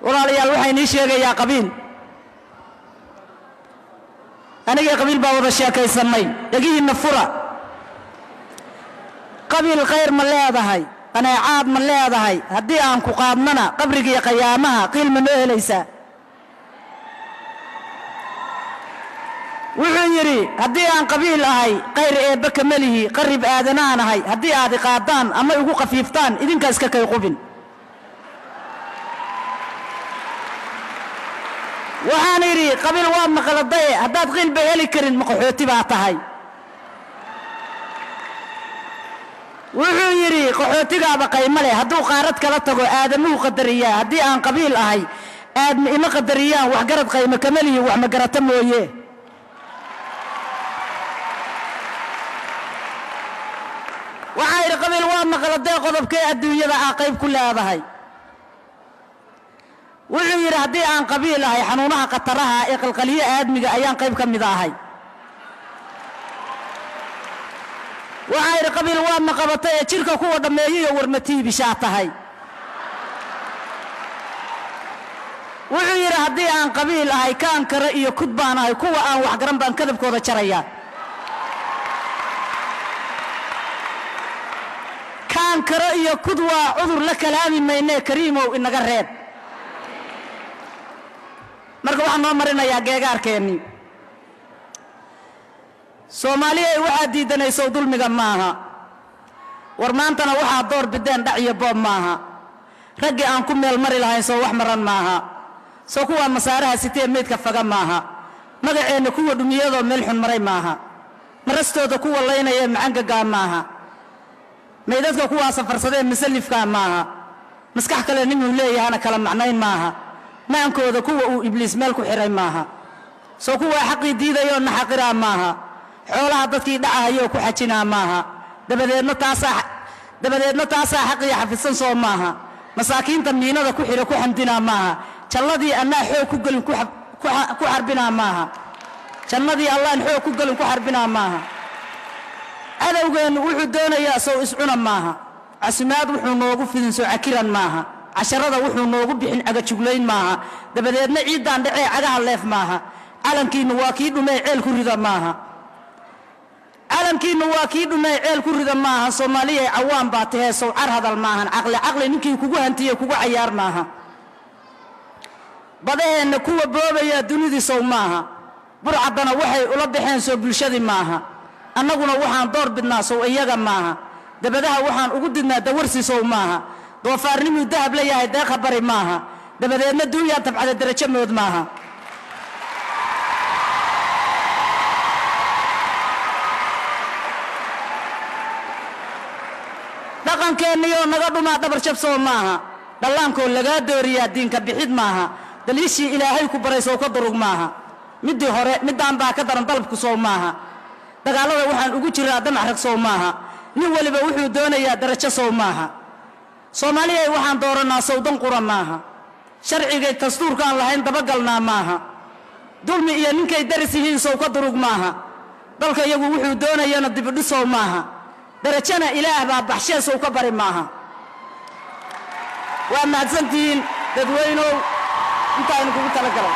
walaalayaal waxay nii sheegayaa qabiil aniga qabiil baa wada sheekaysanay dhagihiina fura qabiil khayr ma leedahay qanaacaad ma leedahay haddii aan ku qaadnana qabriga iyo qiyaamaha qiil ma noo helaysaa wuxuu yidhi haddii aan qabiil ahay khayr eebba kama lihi qarib aadanaan ahay haddii aad i qaadaan ama igu khafiiftaan idinkaa iska kay qubin waxaan yidhi qabiil waa maqaladaye haddaad qiilba heli karin maqaxooti baa tahay wuxuu yidhi qaxootigaaba qaymo leh hadduu qaarad kala tago aadamuhu qadariyaa haddii aan qabiil ahay aadma ima qadariyaan wax garad qaymo kama lihi wax ma garata mooye waxaa yidhi qabiil waa maqaladee qodobkee adduunyada aa qayb ku leedahay wuxuu yidhi haddii aan qabiil ahay xanuunaha khataraha ee qalqaliyo aadmiga ayaan qayb ka mid ahay waxaa yidhi qabiil waa maqabatay ee jidhka kuwa dhammeeyiyo warmatiibishaa tahay wuxuu yidhi haddii aan qabiil ahay kaan kare iyo kud baan ahay kuwa aan waxgaran baan kadabkooda jarayaa kaan kare iyo kud waa cudur la kalaami maynee kariimow inaga reeb marka waxaan noo marinayaa geegaarkeennii soomaaliya waxaad diidanayso dulmiga maaha war maantana waxaad door bideen dhac iyo boob maaha raggii aan ku meel mari lahayn soo wax maran maaha soo kuwaa masaaraha sitee meydka faga maaha magaceenna kuwa dhumiyadoo meel xun maray maaha marastooda kuwa laynaya macangagaa maaha meydadka kuwaa safarsadee masallifkaa maaha maskax kale ninuu leeyahana kala macnayn maaha maankooda kuwa uu ibliis meel ku xiray maaha soo kuwaa xaqii diidayoo naxaqiraa maaha xoolaha dadkii dhacahayoo ku xajinaa maaha dabadeedna taasaa xaqii xafidsan soo maaha masaakiinta miinada ku xidha ku xamdinaa maaha jannadii annaa xoog ku gelin ku xarbinaa maaha jannadii allaan xoog ku gelin ku xarbinaa maaha cadowgeennu wuxuu doonayaa sow iscuna maaha casimaad wuxuu noogu fidin soo cakiran maaha casharada wuxuu noogu bixin cagajuglayn maaha dabadeedna ciiddaan dhacee cagaha leef maaha calankiinnu waa kii dhumee ceel ku rida maaha calankiinnu waa kii dhumee ceel ku rida maaha soomaaliyay cawaan baa tahee sow car hadal maahan caqli ninkii kugu hantiye kugu cayaar maaha badaheenna kuwa boobayaa dunidii sow maaha burcaddana waxay ula baxeen soo bulshadii maaha annaguna waxaan door bidnaa sow iyaga maaha dabadaha waxaan ugu didnaa dawarsi sow maaha doofaarnimuu dahab la yahay deeqa bari maaha dabadeedna duunyaan tabcada darajo mood maaha dhaqankeenniyoo naga dhumaa dhabar jab soo maaha dhallaankoo lagaa dooriyaa diinka bixid maaha daliishii ilaahay ku baray sow ka durug maaha middii hore middaan baa ka daran dalabku sow maaha dagaallada waxaan ugu jiraa damac rag sow maaha nin weliba wuxuu doonayaa darajo sow maaha soomaaliyay waxaan doorannaa sowdan qura maaha sharcigay dastuurkaan lahayn dabagalnaa maaha dulmi iyo ninkay daris yihiin sow ka durug maaha dalka iyagu wuxuu doonayana dibidhisow maaha darajana ilaah baa baxshee sow ka bari maaha waa mahadsantihiin dadweynow intaaynu kugu talagalay